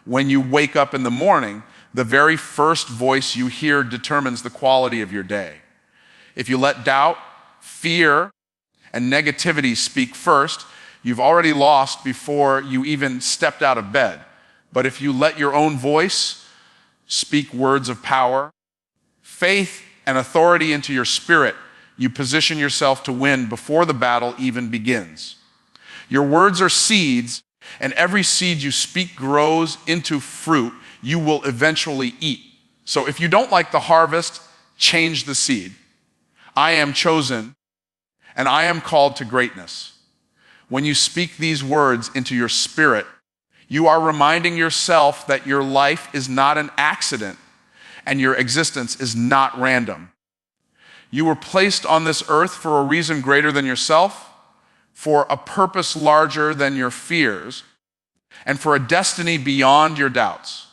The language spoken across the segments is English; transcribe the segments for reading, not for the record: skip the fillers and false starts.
When you wake up in the morning, the very first voice you hear determines the quality of your day. If you let doubt, fear, and negativity speak first, you've already lost before you even stepped out of bed. But if you let your own voice speak words of power, faith, and authority into your spirit, you position yourself to win before the battle even begins. Your words are seeds, and every seed you speak grows into fruit you will eventually eat. So if you don't like the harvest, change the seed. I am chosen, and I am called to greatness. When you speak these words into your spirit, you are reminding yourself that your life is not an accident and your existence is not random. You were placed on this earth for a reason greater than yourself, for a purpose larger than your fears, and for a destiny beyond your doubts.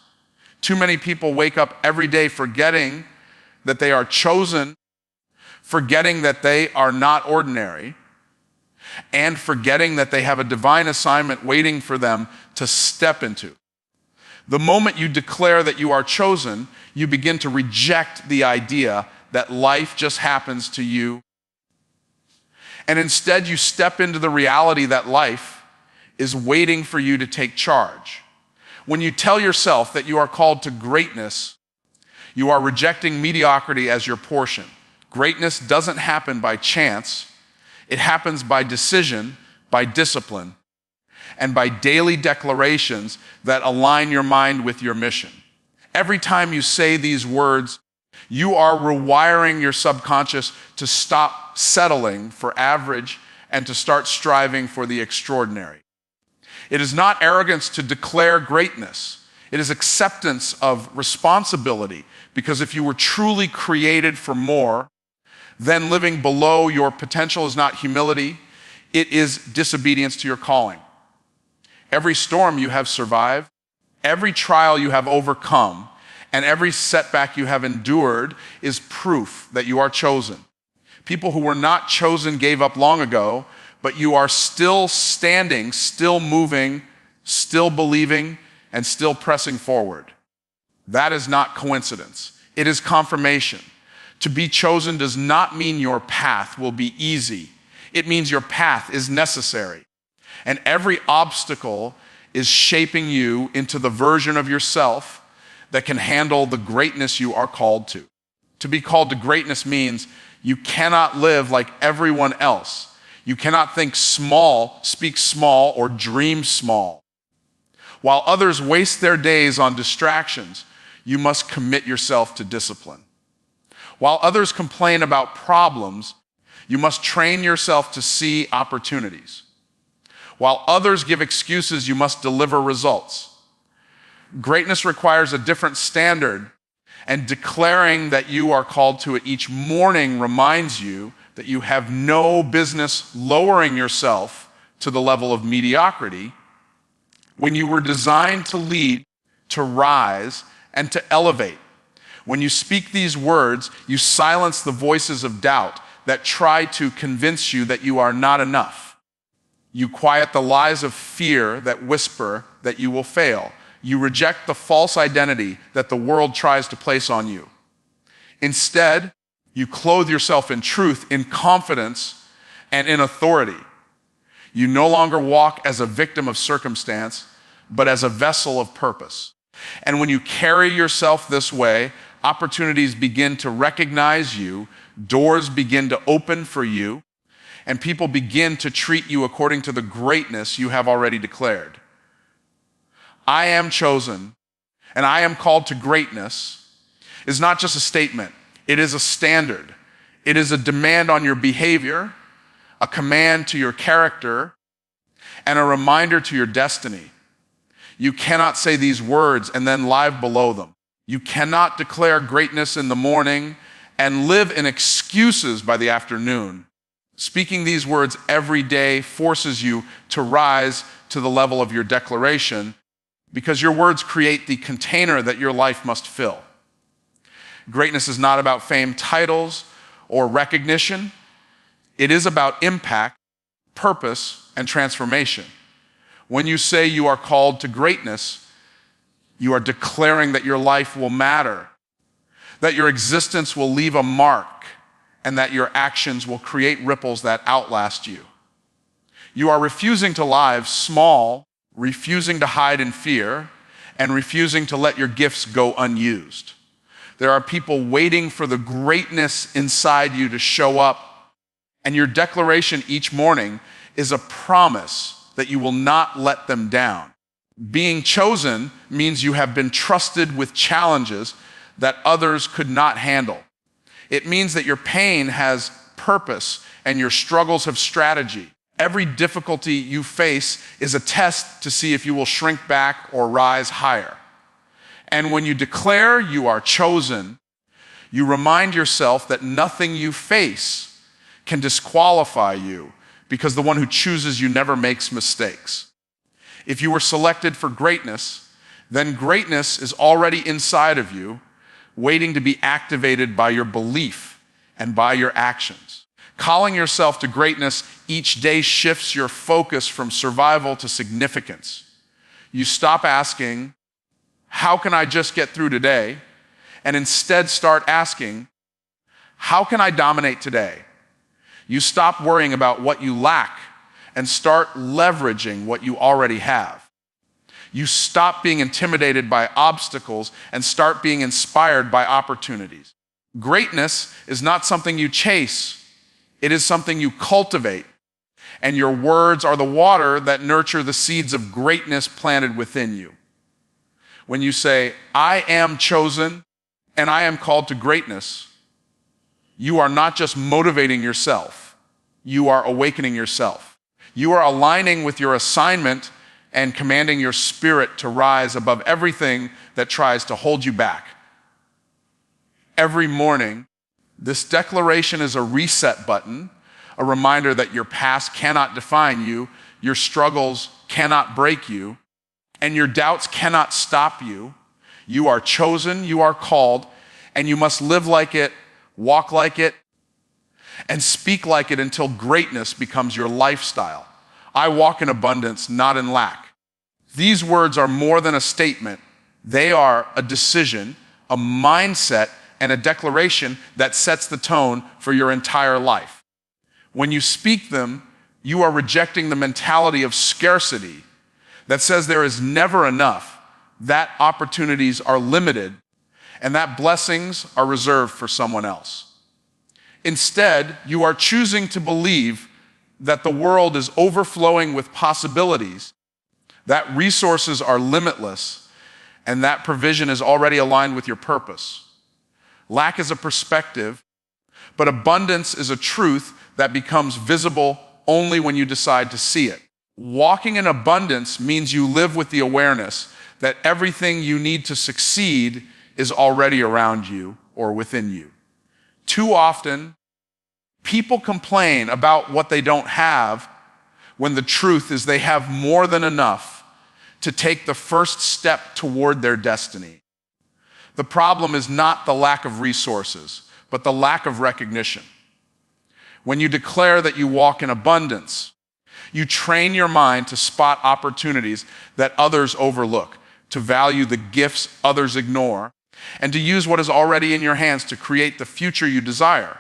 Too many people wake up every day forgetting that they are chosen, forgetting that they are not ordinary, and forgetting that they have a divine assignment waiting for them to step into. The moment you declare that you are chosen, you begin to reject the idea that life just happens to you. And instead, you step into the reality that life is waiting for you to take charge. When you tell yourself that you are called to greatness, you are rejecting mediocrity as your portion. Greatness doesn't happen by chance. It happens by decision, by discipline, and by daily declarations that align your mind with your mission. Every time you say these words, you are rewiring your subconscious to stop settling for average and to start striving for the extraordinary. It is not arrogance to declare greatness. It is acceptance of responsibility, because if you were truly created for more, then living below your potential is not humility, it is disobedience to your calling. Every storm you have survived, every trial you have overcome, and every setback you have endured is proof that you are chosen. People who were not chosen gave up long ago, but you are still standing, still moving, still believing, and still pressing forward. That is not coincidence. It is confirmation. To be chosen does not mean your path will be easy. It means your path is necessary. And every obstacle is shaping you into the version of yourself that can handle the greatness you are called to. To be called to greatness means you cannot live like everyone else. You cannot think small, speak small, or dream small. While others waste their days on distractions, you must commit yourself to discipline. While others complain about problems, you must train yourself to see opportunities. While others give excuses, you must deliver results. Greatness requires a different standard, and declaring that you are called to it each morning reminds you that you have no business lowering yourself to the level of mediocrity when you were designed to lead, to rise, and to elevate. When you speak these words, you silence the voices of doubt that try to convince you that you are not enough. You quiet the lies of fear that whisper that you will fail. You reject the false identity that the world tries to place on you. Instead, you clothe yourself in truth, in confidence, and in authority. You no longer walk as a victim of circumstance, but as a vessel of purpose. And when you carry yourself this way, opportunities begin to recognize you, doors begin to open for you, and people begin to treat you according to the greatness you have already declared. I am chosen, and I am called to greatness is not just a statement. It is a standard. It is a demand on your behavior, a command to your character, and a reminder to your destiny. You cannot say these words and then live below them. You cannot declare greatness in the morning and live in excuses by the afternoon. Speaking these words every day forces you to rise to the level of your declaration, because your words create the container that your life must fill. Greatness is not about fame, titles, or recognition. It is about impact, purpose, and transformation. When you say you are called to greatness, You are declaring that your life will matter, that your existence will leave a mark, and that your actions will create ripples that outlast you. You are refusing to live small, refusing to hide in fear, and refusing to let your gifts go unused. There are people waiting for the greatness inside you to show up, and your declaration each morning is a promise that you will not let them down. Being chosen means you have been trusted with challenges that others could not handle. It means that your pain has purpose and your struggles have strategy. Every difficulty you face is a test to see if you will shrink back or rise higher. And when you declare you are chosen, you remind yourself that nothing you face can disqualify you, because the one who chooses you never makes mistakes. If you were selected for greatness, then greatness is already inside of you, waiting to be activated by your belief and by your actions. Calling yourself to greatness each day shifts your focus from survival to significance. You stop asking, how can I just get through today? And instead start asking, how can I dominate today? You stop worrying about what you lack and start leveraging what you already have. You stop being intimidated by obstacles and start being inspired by opportunities. Greatness is not something you chase. It is something you cultivate. And your words are the water that nurture the seeds of greatness planted within you. When you say, I am chosen and I am called to greatness, you are not just motivating yourself, you are awakening yourself. You are aligning with your assignment and commanding your spirit to rise above everything that tries to hold you back. Every morning, this declaration is a reset button, a reminder that your past cannot define you, your struggles cannot break you, and your doubts cannot stop you. You are chosen, you are called, and you must live like it, walk like it, and speak like it until greatness becomes your lifestyle. I walk in abundance, not in lack. These words are more than a statement. They are a decision, a mindset, and a declaration that sets the tone for your entire life. When you speak them, you are rejecting the mentality of scarcity that says there is never enough, that opportunities are limited, and that blessings are reserved for someone else. Instead, you are choosing to believe that the world is overflowing with possibilities, that resources are limitless, and that provision is already aligned with your purpose. Lack is a perspective, but abundance is a truth that becomes visible only when you decide to see it. Walking in abundance means you live with the awareness that everything you need to succeed is already around you or within you. Too often, people complain about what they don't have when the truth is they have more than enough to take the first step toward their destiny. The problem is not the lack of resources, but the lack of recognition. When you declare that you walk in abundance, you train your mind to spot opportunities that others overlook, to value the gifts others ignore, and to use what is already in your hands to create the future you desire.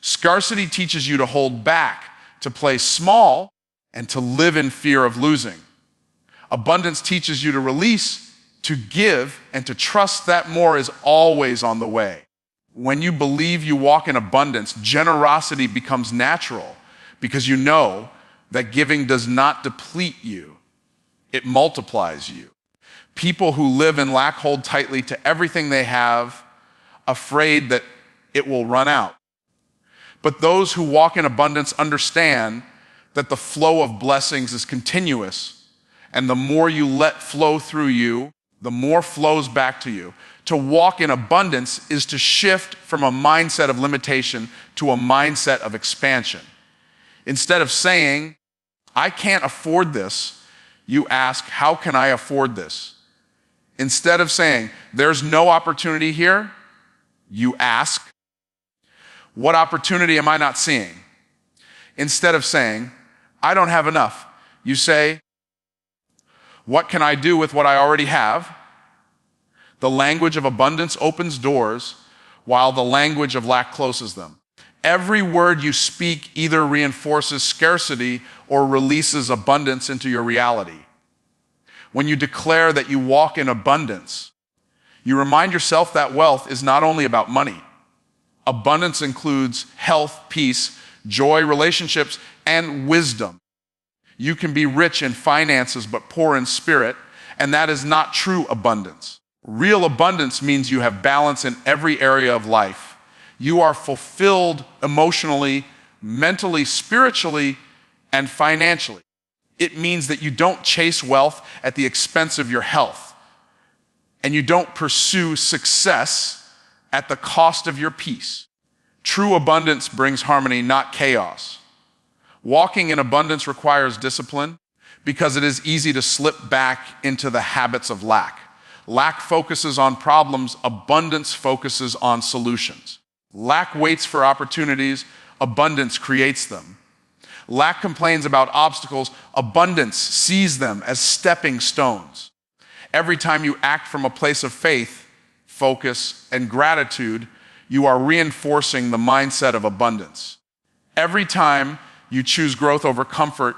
Scarcity teaches you to hold back, to play small, and to live in fear of losing. Abundance teaches you to release, to give, and to trust that more is always on the way. When you believe you walk in abundance, generosity becomes natural because you know that giving does not deplete you, it multiplies you. People who live in lack hold tightly to everything they have, afraid that it will run out. But those who walk in abundance understand that the flow of blessings is continuous, and the more you let flow through you, the more flows back to you. To walk in abundance is to shift from a mindset of limitation to a mindset of expansion. Instead of saying, I can't afford this, you ask, how can I afford this? Instead of saying, there's no opportunity here, you ask, what opportunity am I not seeing? Instead of saying, I don't have enough, you say, What can I do with what I already have? The language of abundance opens doors, while the language of lack closes them. Every word you speak either reinforces scarcity or releases abundance into your reality. When you declare that you walk in abundance, you remind yourself that wealth is not only about money. Abundance includes health, peace, joy, relationships, and wisdom. You can be rich in finances but poor in spirit, and that is not true abundance. Real abundance means you have balance in every area of life. You are fulfilled emotionally, mentally, spiritually, and financially. It means that you don't chase wealth at the expense of your health, and you don't pursue success at the cost of your peace. True abundance brings harmony, not chaos. Walking in abundance requires discipline because it is easy to slip back into the habits of lack. Lack focuses on problems, abundance focuses on solutions. Lack waits for opportunities, abundance creates them. Lack complains about obstacles, abundance sees them as stepping stones. Every time you act from a place of faith, focus, and gratitude, you are reinforcing the mindset of abundance. Every time you choose growth over comfort,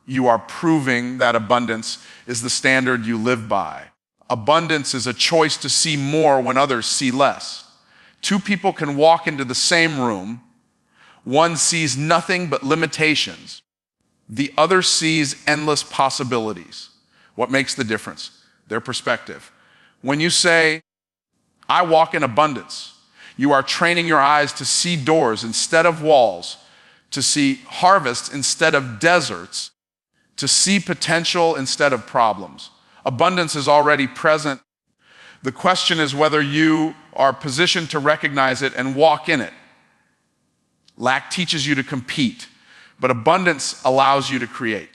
you are proving that abundance is the standard you live by. Abundance is a choice to see more when others see less. Two people can walk into the same room. One sees nothing but limitations. The other sees endless possibilities. What makes the difference? Their perspective. When you say, I walk in abundance, you are training your eyes to see doors instead of walls, to see harvests instead of deserts, to see potential instead of problems. Abundance is already present. The question is whether you are positioned to recognize it and walk in it. Lack teaches you to compete, but abundance allows you to create.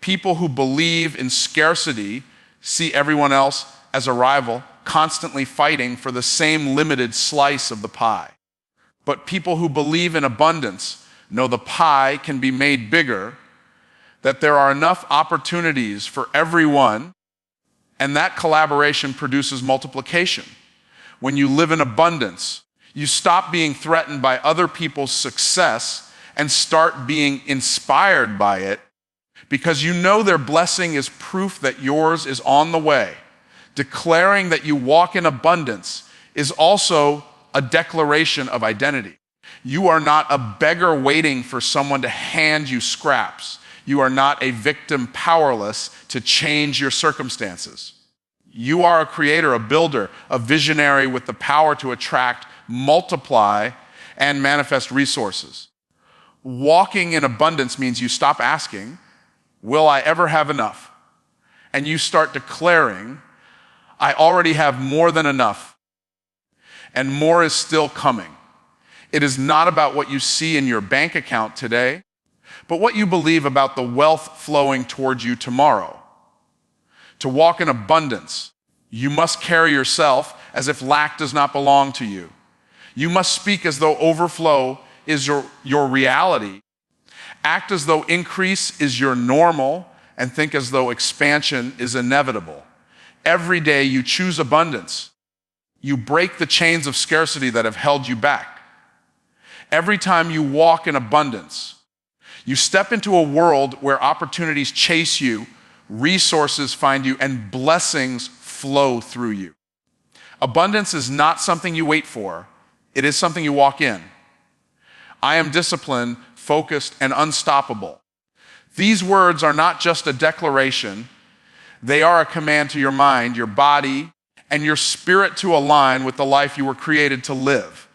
People who believe in scarcity see everyone else as a rival, constantly fighting for the same limited slice of the pie. But people who believe in abundance know the pie can be made bigger, that there are enough opportunities for everyone, and that collaboration produces multiplication. When you live in abundance, you stop being threatened by other people's success and start being inspired by it because you know their blessing is proof that yours is on the way. Declaring that you walk in abundance is also a declaration of identity. You are not a beggar waiting for someone to hand you scraps. You are not a victim powerless to change your circumstances. You are a creator, a builder, a visionary with the power to attract, multiply, and manifest resources. Walking in abundance means you stop asking, will I ever have enough? And you start declaring, I already have more than enough, and more is still coming. It is not about what you see in your bank account today, but what you believe about the wealth flowing towards you tomorrow. To walk in abundance, you must carry yourself as if lack does not belong to you. You must speak as though overflow is your reality. Act as though increase is your normal, and think as though expansion is inevitable. Every day you choose abundance. You break the chains of scarcity that have held you back. Every time you walk in abundance, you step into a world where opportunities chase you, resources find you, and blessings flow through you. Abundance is not something you wait for. It is something you walk in. I am disciplined, focused, and unstoppable. These words are not just a declaration. They are a command to your mind, your body, and your spirit to align with the life you were created to live.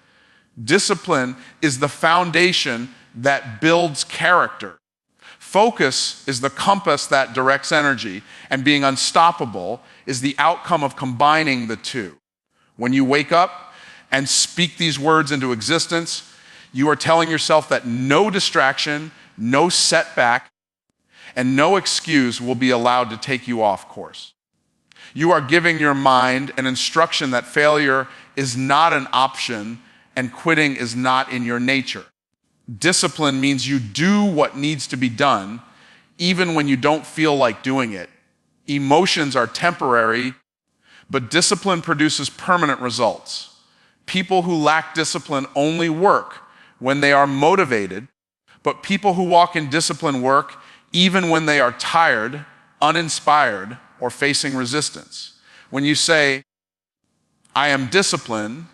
Discipline is the foundation that builds character. Focus is the compass that directs energy, and being unstoppable is the outcome of combining the two. When you wake up and speak these words into existence, you are telling yourself that no distraction, no setback, and no excuse will be allowed to take you off course. You are giving your mind an instruction that failure is not an option and quitting is not in your nature. Discipline means you do what needs to be done, even when you don't feel like doing it, Emotions are temporary, but discipline produces permanent results. People who lack discipline only work when they are motivated, but people who walk in discipline work even when they are tired, uninspired, or facing resistance. When you say, I am disciplined,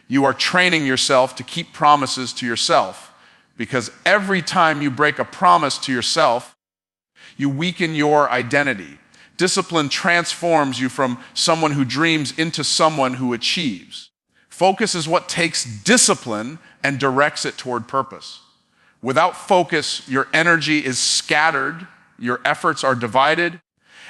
you are training yourself to keep promises to yourself, because every time you break a promise to yourself, you weaken your identity. Discipline transforms you from someone who dreams into someone who achieves. Focus is what takes discipline and directs it toward purpose. Without focus, your energy is scattered, your efforts are divided,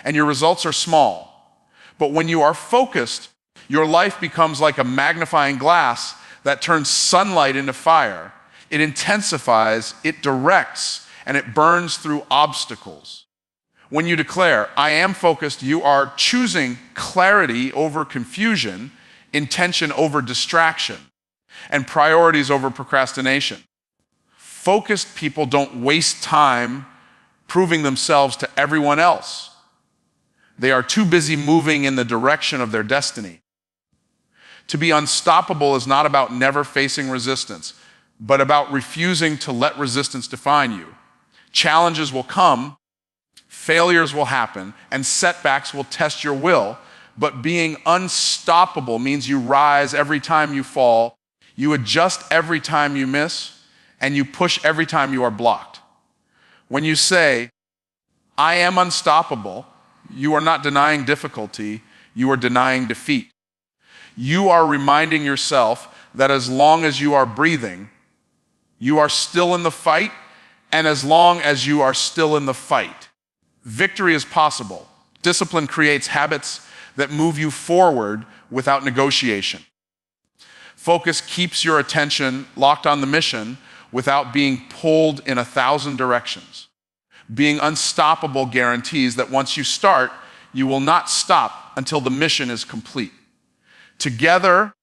and your results are small. But when you are focused, your life becomes like a magnifying glass that turns sunlight into fire. It intensifies, it directs, and it burns through obstacles. When you declare, I am focused, you are choosing clarity over confusion, intention over distraction, and priorities over procrastination. Focused people don't waste time proving themselves to everyone else. They are too busy moving in the direction of their destiny. To be unstoppable is not about never facing resistance, but about refusing to let resistance define you. Challenges will come, failures will happen, and setbacks will test your will, but being unstoppable means you rise every time you fall, you adjust every time you miss, and you push every time you are blocked. When you say, I am unstoppable, you are not denying difficulty, you are denying defeat. You are reminding yourself that as long as you are breathing, you are still in the fight, and as long as you are still in the fight, victory is possible. Discipline creates habits that move you forward without negotiation. Focus keeps your attention locked on the mission without being pulled in 1,000 directions. Being unstoppable guarantees that once you start, you will not stop until the mission is complete. Together,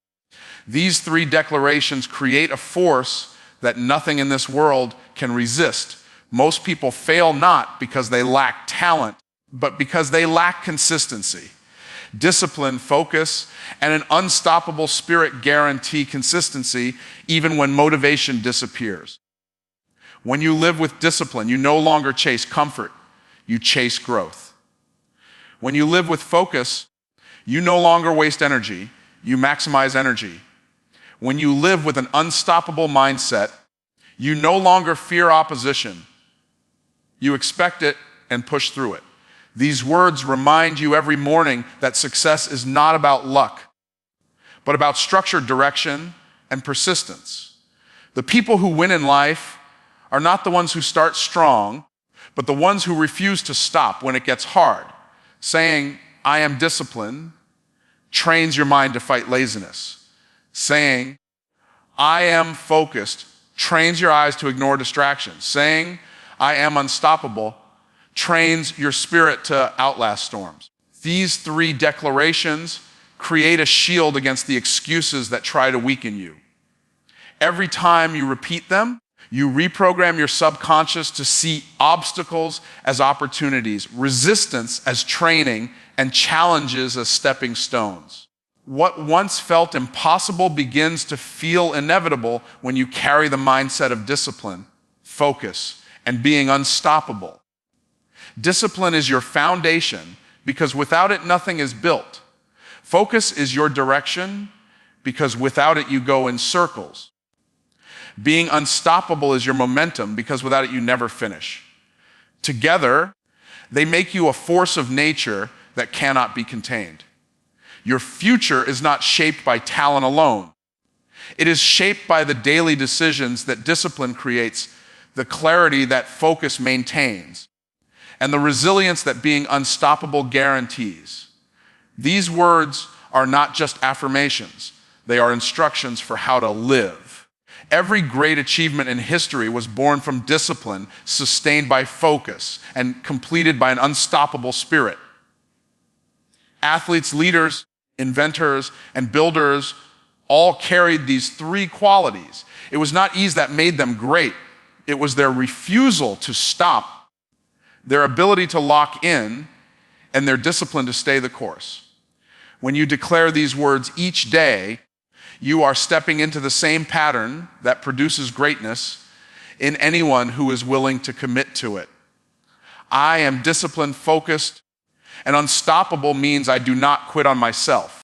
these three declarations create a force that nothing in this world can resist. Most people fail not because they lack talent, but because they lack consistency. Discipline, focus, and an unstoppable spirit guarantee consistency even when motivation disappears. When you live with discipline, you no longer chase comfort, you chase growth. When you live with focus, you no longer waste energy, you maximize energy. When you live with an unstoppable mindset, you no longer fear opposition, you expect it and push through it. These words remind you every morning that success is not about luck, but about structured direction and persistence. The people who win in life are not the ones who start strong, but the ones who refuse to stop when it gets hard. Saying, I am disciplined, trains your mind to fight laziness. Saying, I am focused, trains your eyes to ignore distractions. Saying, I am unstoppable, trains your spirit to outlast storms. These three declarations create a shield against the excuses that try to weaken you. Every time you repeat them, you reprogram your subconscious to see obstacles as opportunities, resistance as training, and challenges as stepping stones. What once felt impossible begins to feel inevitable when you carry the mindset of discipline, focus, and being unstoppable. Discipline is your foundation because without it, nothing is built. Focus is your direction because without it, you go in circles. Being unstoppable is your momentum because without it, you never finish. Together, they make you a force of nature that cannot be contained. Your future is not shaped by talent alone. It is shaped by the daily decisions that discipline creates, the clarity that focus maintains, and the resilience that being unstoppable guarantees. These words are not just affirmations. They are instructions for how to live. Every great achievement in history was born from discipline, sustained by focus, and completed by an unstoppable spirit. Athletes, leaders, inventors, and builders all carried these three qualities. It was not ease that made them great. It was their refusal to stop, their ability to lock in, and they're disciplined to stay the course. When you declare these words each day, you are stepping into the same pattern that produces greatness in anyone who is willing to commit to it. I am disciplined, focused, and unstoppable means I do not quit on myself.